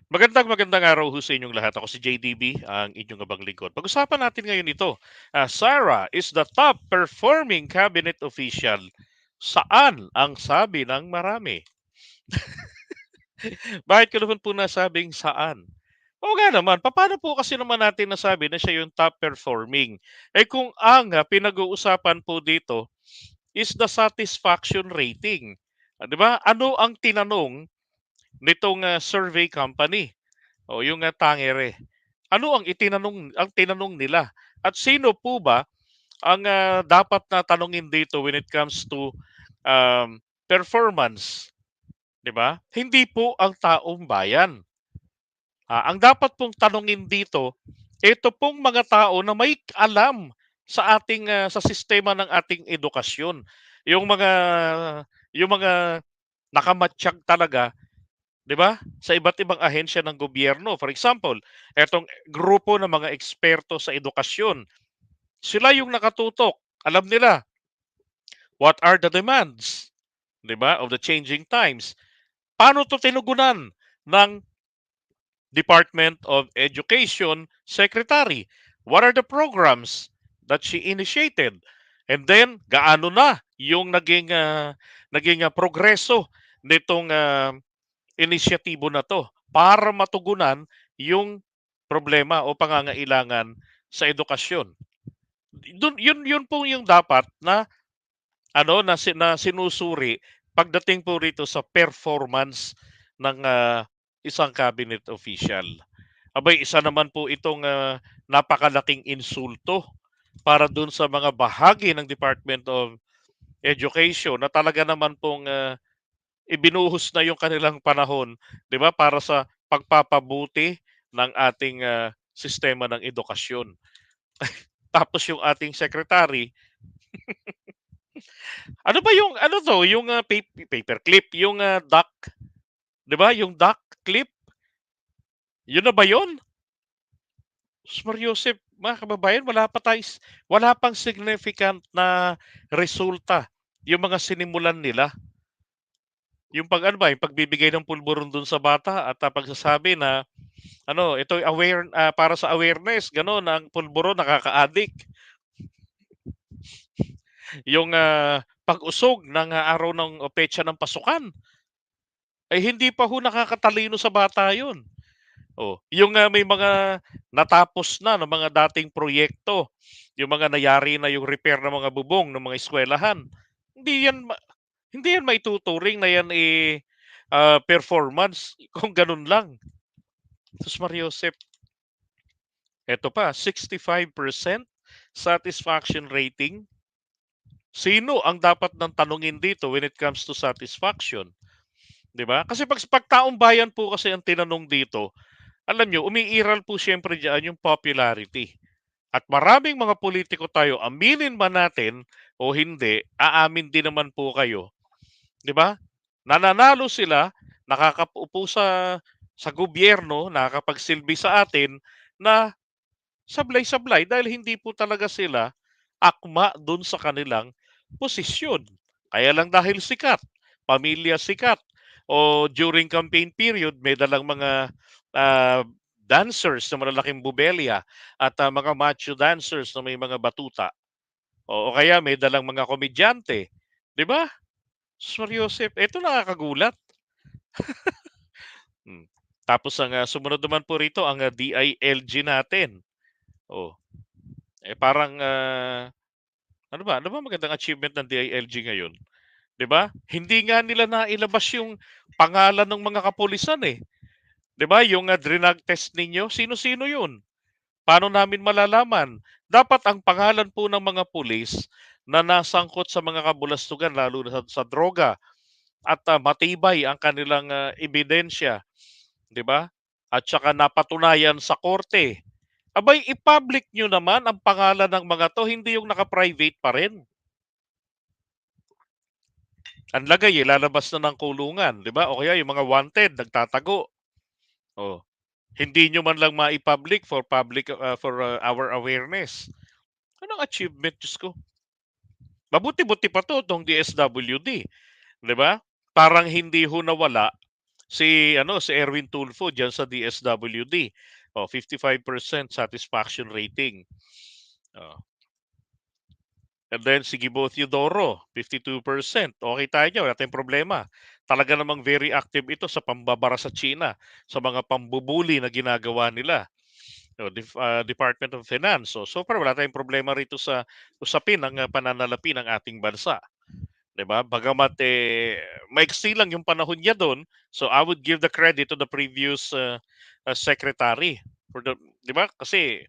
Magandang araw ho sa inyong lahat. Ako si JDB, ang inyong abang lingkod. Pag-usapan natin ngayon ito. Sarah is the top performing cabinet official. Saan ang sabi ng marami? Bakit ko naman po nasabing saan? Oo nga naman, paano po kasi naman natin nasabi na siya yung top performing? Kung ang pinag-uusapan po dito is the satisfaction rating. 'Di ba? Ano ang tinanong nitong survey company? O yung Tangere. Ano ang tinanong nila? At sino po ba ang dapat na tanungin dito when it comes to performance, 'di ba? Hindi po ang taong bayan. Ang dapat pong tanungin dito, ito pong mga tao na may alam sa ating sa sistema ng ating edukasyon. Yung mga yung mga nakamatsyag talaga, 'di ba? Sa iba't ibang ahensya ng gobyerno. For example, etong grupo ng mga eksperto sa edukasyon, sila yung nakatutok. Alam nila what are the demands, 'di ba, of the changing times. Paano to tinugunan ng Department of Education Secretary? What are the programs that she initiated? And then gaano na yung naging progreso nitong inisyatibo na 'to para matugunan yung problema o pangangailangan sa edukasyon. Yun po yung dapat na na sinusuri pagdating po rito sa performance ng isang cabinet official. Abay, isa naman po itong napakalaking insulto para dun sa mga bahagi ng Department of Education na talaga naman pong ibinuhos na yung kanilang panahon, 'di ba, para sa pagpapabuti ng ating sistema ng edukasyon. Tapos yung ating secretary, ano ba yung ano 'to, yung paperclip, yung duck, 'di ba, yung duck clip, yun na ba yun? Sus Mariosep, mga kababayan, wala pang significant na resulta yung mga sinimulan nila. Yung yung pagbibigay ng pulburon dun sa bata at pagsasabi na ito para sa awareness, gano'n, ang pulburon nakaka-addict. Yung pag-usog ng araw ng o petsa ng pasukan, ay hindi pa ho nakakatalino sa bata yun. Yung may mga natapos na ng mga dating proyekto, yung mga nayari na yung repair ng mga bubong ng mga eskwelahan, hindi yan hindi yan maituturing na yan performance kung ganun lang. Sus Mariosep, eto pa, 65% satisfaction rating. Sino ang dapat nang tanungin dito when it comes to satisfaction? 'Di ba? Kasi pag taong bayan po kasi ang tinanong dito, alam nyo, umiiral po siyempre diyan yung popularity. At maraming mga politiko tayo, aminin man natin o hindi, aamin din naman po kayo, 'di ba? Nananalo sila, nakakaupo sa gobyerno, nakakapagsilbi sa atin na sablay-sablay dahil hindi po talaga sila akma dun sa kanilang posisyon. Kaya lang dahil sikat, pamilya sikat, o during campaign period may dalang mga ah, dancers na malalaking bubelya at mga macho dancers na may mga batuta. O kaya may dalang mga komedyante. Di ba? Sir Joseph, ito nakakagulat. Hmm. Tapos ang sumunod naman po rito, ang DILG natin. Oh, parang ano ba magandang achievement ng DILG ngayon? 'Di ba? Hindi nga nila nailabas yung pangalan ng mga kapulisan eh. 'Di ba? Yung drenag test ninyo, sino-sino 'yun? Paano namin malalaman? Dapat ang pangalan po ng mga pulis na nasangkot sa mga kabulastugan lalo na sa droga at matibay ang kanilang ebidensya, 'di ba? At saka napatunayan sa korte. Abay, i-public nyo naman ang pangalan ng mga to, hindi yung naka-private pa rin. Ang lagay, lalabas na ng kulungan, di ba? O kaya yung mga wanted, nagtatago. Oh, hindi nyo man lang ma-public for our awareness. Anong achievement, Diyos ko? Mabuti-buti pa to, itong DSWD. Di ba? Parang hindi ho nawala Si Erwin Tulfo diyan sa DSWD. 55% satisfaction rating. Oh. And then si Gibo Teodoro, 52%. Okay tayo, wala tayong problema. Talaga namang very active ito sa pambabara sa China, sa mga pambubuli na ginagawa nila. Department of Finance. So far wala tayong problema rito sa usapin ng pananalapi ng ating bansa. 'Di ba? Bagamat maiksi lang yung panahon niya doon, so I would give the credit to the previous secretary for the, 'di ba? Kasi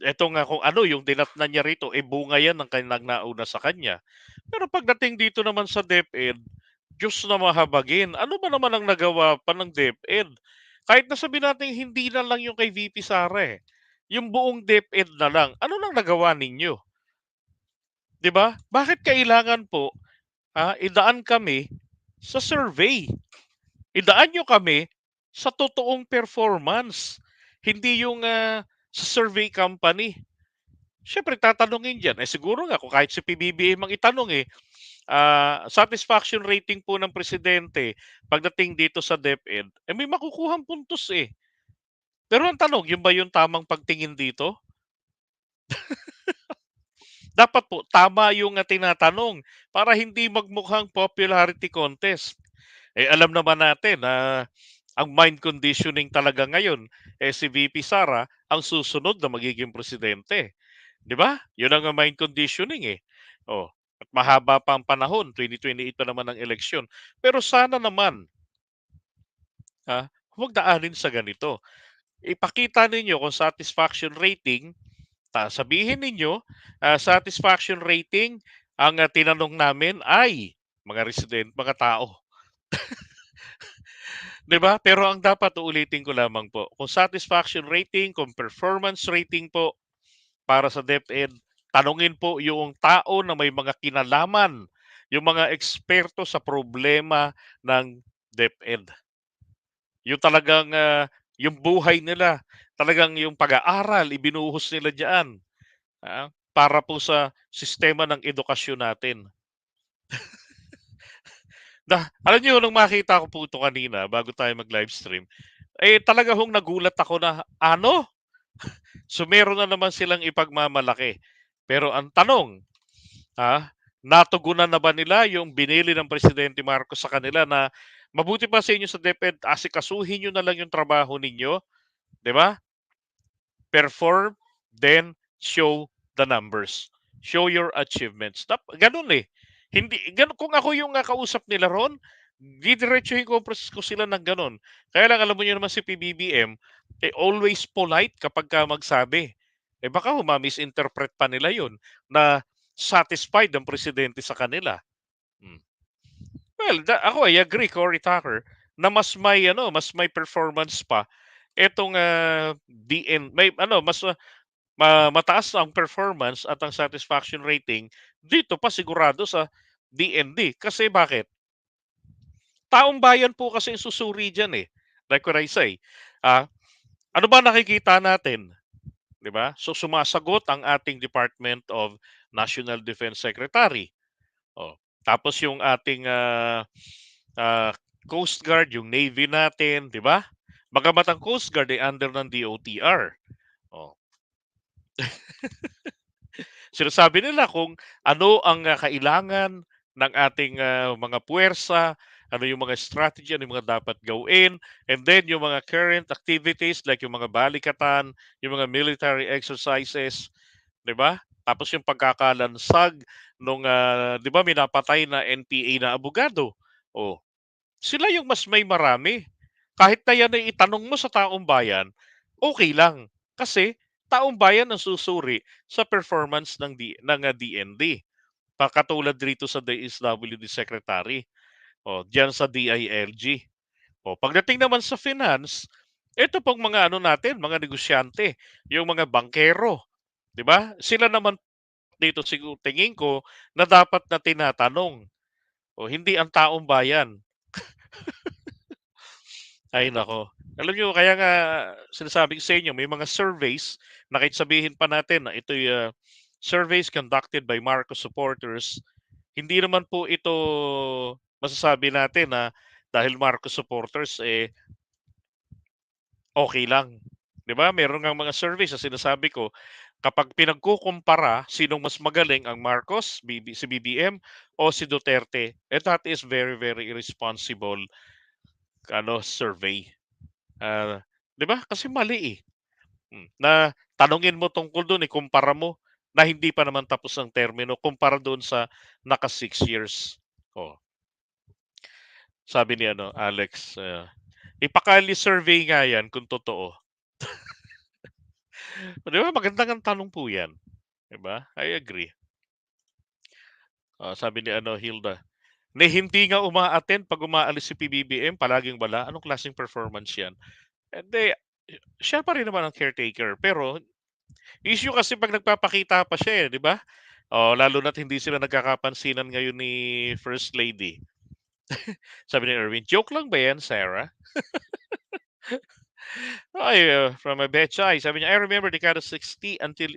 eto nga kung ano yung dinatnan niya rito, bunga yan ng kanilang nauna sa kanya. Pero pagdating dito naman sa DepEd, Diyos na mahabagin. Ano ba naman ang nagawa pa ng DepEd? Kahit na sabi natin hindi na lang yung kay VP Sara eh. Yung buong DepEd na lang. Ano nang nagawa ninyo? 'Di ba? Bakit kailangan po idaan kami sa survey? Idaan nyo kami sa totoong performance. Hindi yung sa survey company. Siyempre tatanungin diyan, siguro nga kung kahit si PBBM ang itanong satisfaction rating po ng presidente pagdating dito sa DepEd, may makukuhang puntos eh. Pero ang tanong, yun ba yung tamang pagtingin dito? Dapat po tama yung tinatanong para hindi magmukhang popularity contest. Alam naman natin na ang mind conditioning talaga ngayon, si VP Sara ang susunod na magiging presidente. 'Di ba? Yun ang mind conditioning eh. Oh, at mahaba pa ang panahon, 2028 pa naman ang eleksyon. Pero sana naman, huwag daanin sa ganito. Ipakita ninyo kung satisfaction rating, sabihin ninyo, satisfaction rating, ang tinanong namin ay mga resident, mga tao. 'Di ba? Pero ang dapat, uulitin ko lamang po, kung satisfaction rating, kung performance rating po para sa DepEd, tanungin po yung tao na may mga kinalaman, yung mga eksperto sa problema ng DepEd. Yung talagang yung buhay nila, talagang yung pag-aaral, ibinuhos nila diyan para po sa sistema ng edukasyon natin. Alam niyo, nung makita ko po ito kanina bago tayo mag-livestream, talaga hong nagulat ako na ano? So meron na naman silang ipagmamalaki. Pero ang tanong, natugunan na ba nila yung binili ng Presidente Marcos sa kanila na mabuti pa sa inyo sa DepEd, asikasuhin nyo na lang yung trabaho ninyo, 'di ba? Perform, then show the numbers. Show your achievements. Ganun eh. Hindi, ganun, kung ako yung kausap nila ron, didiretsuhin ko sila ng ganun. Kaya lang, alam mo nyo naman si PBBM, always polite kapag magsabi. Baka misinterpret pa nila yun na satisfied ang presidente sa kanila. Hmm. Well, ako I agree, Cory Tucker, na mas may performance pa etong DN, may mas mataas ang performance at ang satisfaction rating dito pa sigurado sa DND. Kasi bakit? Taong bayan po kasi yung susuri diyan eh. Like what I say, ano ba nakikita natin? 'Di ba? So sumasagot ang ating Department of National Defense Secretary. Oh, tapos yung ating ah, Coast Guard, yung Navy natin, 'di ba? Bagamat ang Coast Guard ay under ng DOTR. Oh, sinasabi nila kung ano ang kailangan ng ating mga puwersa, ano yung mga strategy, ano yung mga dapat gawin, and then yung mga current activities like yung mga balikatan, yung mga military exercises, 'di ba? Tapos yung pagkakalansag nung 'di ba minapatay na NPA na abogado. Oh, sila yung mas may marami. Kahit na yan ay itanong mo sa taong bayan, okay lang. Kasi taong bayan ang susuri sa performance ng DND. Katulad dito sa DSWD Secretary, diyan sa DILG. Pagdating naman sa finance, ito pong mga ano natin, mga negosyante, yung mga bankero, 'di ba? Sila naman dito siguro tingin ko na dapat na tinatanong, hindi ang taong bayan. Ay nako. Alam niyo, kaya nga sinasabi ko sa inyo, may mga surveys na kahit sabihin pa natin na ito'y surveys conducted by Marcos supporters, hindi naman po ito masasabi natin na dahil Marcos supporters, okay lang. 'Di ba? Meron ngang mga surveys na sinasabi ko, kapag pinagkukumpara sinong mas magaling, ang Marcos, si BBM o si Duterte, that is very, very irresponsible survey. 'Di ba? Kasi mali eh. Na tanungin mo tungkol doon, ikumpara mo na hindi pa naman tapos ang termino kumpara doon sa naka 6 years. Oh, sabi ni Alex, ipakali survey nga yan kung totoo. 'Di ba magandang tanong po yan, 'di ba? I agree. Sabi ni Hilda, hindi nga uma-attend 'pag umaalis si PBBM, palaging wala. Anong klaseng performance 'yan? Hindi, siya pa rin naman ang caretaker. Pero issue kasi 'pag nagpapakita pa siya, 'di ba? Lalo na't hindi sila nagkakapansinan ngayon ni First Lady. Sabi ni Erwin, "Joke lang ba 'yan, Sarah?" Ay, from a Betchay, sabi niya, "I remember dekada 60 until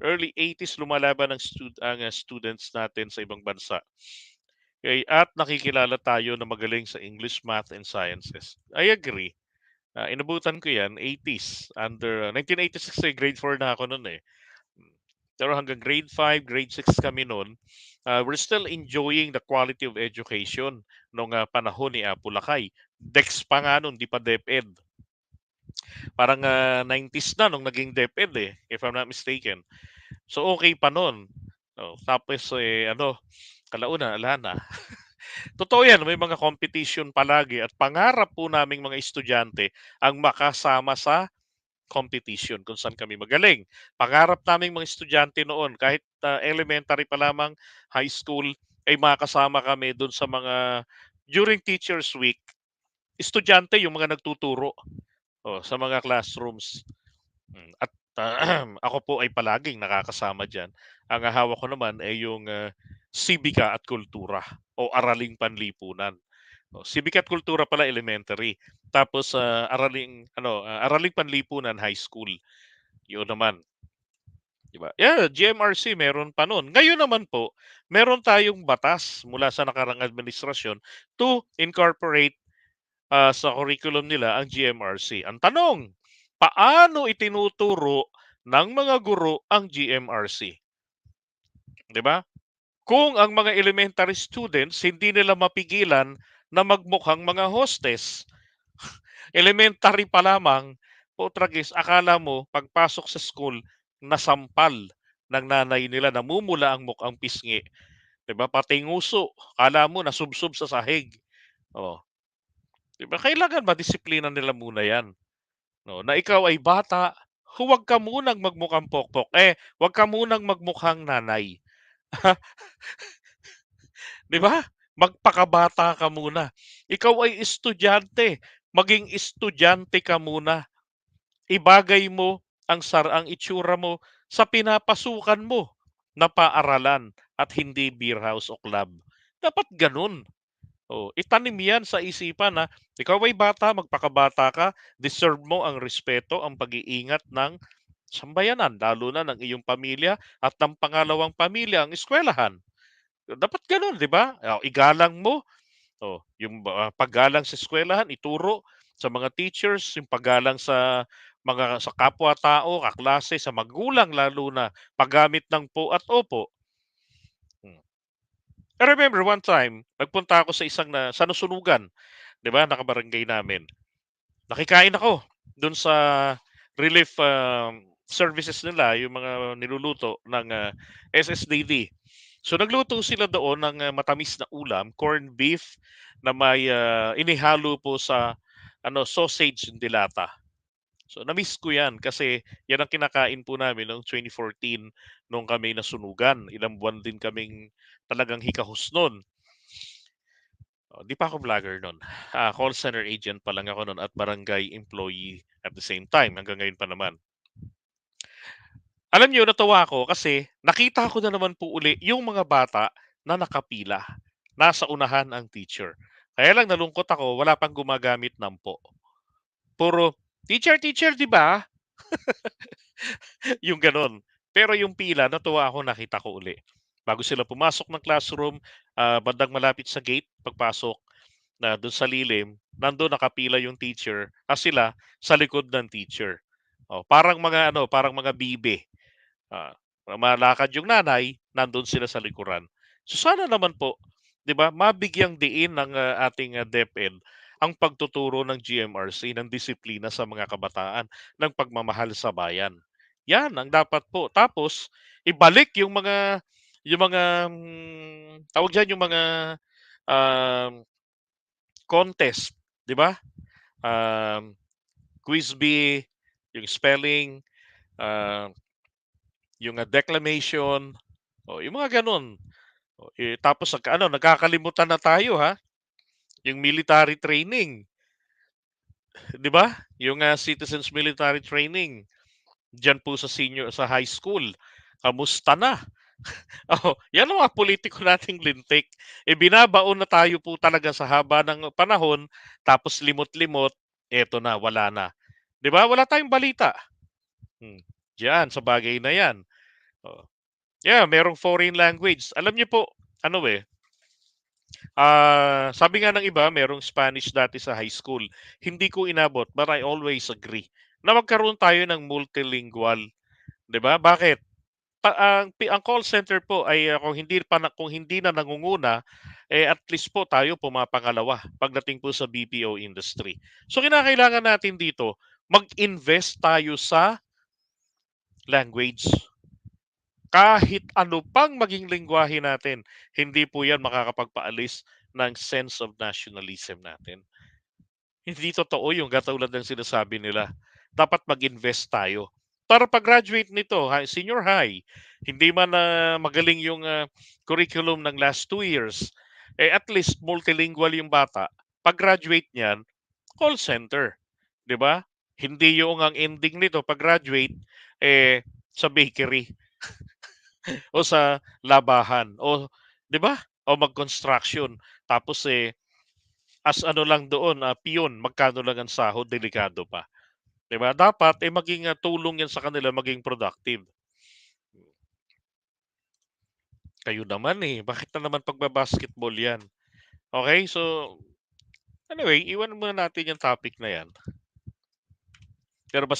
early 80s lumalaban ang students natin sa ibang bansa. At nakikilala tayo na magaling sa English, Math, and Sciences." I agree. Inabutan ko 'yan, 80s. Under 1986 grade 4 na ako no'n, eh. Pero hanggang grade 5, grade 6 kami no'n, we're still enjoying the quality of education nung, panahon ni Apo Lakay. DEX pa nga no'n, 'di pa DepEd. Parang, 90s na nung naging DepEd, if I'm not mistaken. So, okay pa no'n. Tapos, kalaunan wala na. Totoo 'yan, may mga competition palagi at pangarap po naming mga estudyante ang makasama sa competition kung saan kami magaling. Pangarap naming mga estudyante noon kahit, elementary pa lamang, high school, ay makasama kami dun sa mga during Teachers Week, estudyante yung mga nagtuturo, sa mga classrooms. At, ako po ay palaging nakakasama diyan. Ang hawak ko naman ay yung, sibika at kultura o araling panlipunan. Sibika at kultura pala elementary, tapos, araling panlipunan high school, yun naman, 'di ba? Yeah, GMRC meron pa nun. Ngayon naman po, meron tayong batas mula sa nakaraang administrasyon to incorporate, sa curriculum nila ang GMRC. Ang tanong, paano itinuturo ng mga guro ang GMRC? 'Di ba? Kung ang mga elementary students hindi nila mapigilan na magmukhang mga hostess, elementary pa lamang, putragis, akala mo pagpasok sa school, nasampal ng nanay nila, namumula ang mukhang pisngi. 'Di ba? Pati nguso, akala mo nasubsob sa sahig. Oh, 'di ba? Kailangan madisiplina nila muna 'yan. No, na ikaw ay bata, huwag ka munang magmukhang pokpok. Huwag ka munang magmukhang nanay. 'Di ba? Magpakabata ka muna. Ikaw ay estudyante, maging estudyante ka muna. Ibagay mo ang itsura mo sa pinapasukan mo na paaralan at hindi beer house o club. Dapat gano'n. Itanim 'yan sa isipan na ikaw ay bata, magpakabata ka, deserve mo ang respeto, ang pag-iingat ng sambayanan, lalo na ng iyong pamilya at ng pangalawang pamilya, ang eskuwelahan. Dapat gano'n, 'di ba? Igalang mo, yung paggalang sa eskuwelahan, ituro sa mga teachers, yung paggalang sa kapwa-tao, kaklase, sa magulang lalo na, paggamit ng po at opo. Hmm. I remember one time, nagpunta ako sa isang sa Nusunugan, 'di ba, nakabarangay namin. Nakikain ako do'n sa relief, services nila, yung mga niluluto ng, SSDD. So nagluto sila doon ng, matamis na ulam, corned beef na may, inihalo po sa sausage delata. So na-miss ko 'yan kasi 'yan ang kinakain po namin noong 2014 nung kami nasunugan. Ilang buwan din kaming talagang hikahos no'n. 'Di pa ako vlogger no'n. Call center agent pa lang ako no'n at barangay employee at the same time, hanggang ngayon pa naman. Alam niyo, natuwa ako kasi nakita ko na naman po uli yung mga bata na nakapila. Nasa unahan ang teacher. Kaya lang nalungkot ako, wala pang gumagamit ng po. Puro, "Teacher, teacher, 'di ba?" Yung gano'n. Pero yung pila, natuwa ako, nakita ko uli. Bago sila pumasok ng classroom, bandang malapit sa gate pagpasok, na do'n sa lilim, nando'n nakapila yung teacher, sila sa likod ng teacher. Parang mga ano, parang mga bibe. Ah, Malakad yung nanay, nandun sila sa likuran. So sana naman po, 'di ba, mabigyang diin ng ating DepEd ang pagtuturo ng GMRC ng disiplina sa mga kabataan, ng pagmamahal sa bayan. Yan ang dapat po. Tapos ibalik yung mga tawag diyan, yung mga um, contest, 'di ba? Um, Quiz bee, yung spelling, ah, yung declamation, yung mga gano'n. Tapos nagkakalimutan na tayo, ha, yung military training, 'di ba? Yung citizens military training diyan po sa high school, kamusta na? 'Yan ang mga pulitiko nating lintik. Binabaon na tayo po talaga sa haba ng panahon, tapos limot-limot, eto na, wala na. 'Di ba, wala tayong balita. Hmm, Diyan sa bagay na 'yan. Oo. Yeah, merong foreign language. Alam niyo po, ano, sabi nga ng iba, merong Spanish dati sa high school. Hindi ko inabot, but I always agree na magkaroon tayo ng multilingual, 'di ba? Bakit? Ang call center po ay kung hindi na nangunguna, at least po tayo pumapangalawa pagdating po sa BPO industry. So kinakailangan natin dito mag-invest tayo sa language. Kahit ano pang maging lengguwahe natin, hindi po 'yan makakapagpaalis ng sense of nationalism natin. Hindi totoo yung katulad ng sinasabi nila. Dapat mag-invest tayo. Para pag-graduate nito, senior high, hindi man na magaling yung curriculum ng last 2 years, at least multilingual yung bata. Pag-graduate niyan, call center. 'Di ba? Hindi yung ang ending nito pag-graduate, sa bakery o sa labahan o, 'di ba? O mag-construction. Tapos as ano lang doon, piyon, magkano lang ang sahod, delikado pa. 'Di ba? Dapat maging tulong 'yan sa kanila maging productive. Kayo naman bakit na naman pagba-basketball 'yan? Okay, so anyway, iwan muna natin yung topic na 'yan. Pero basta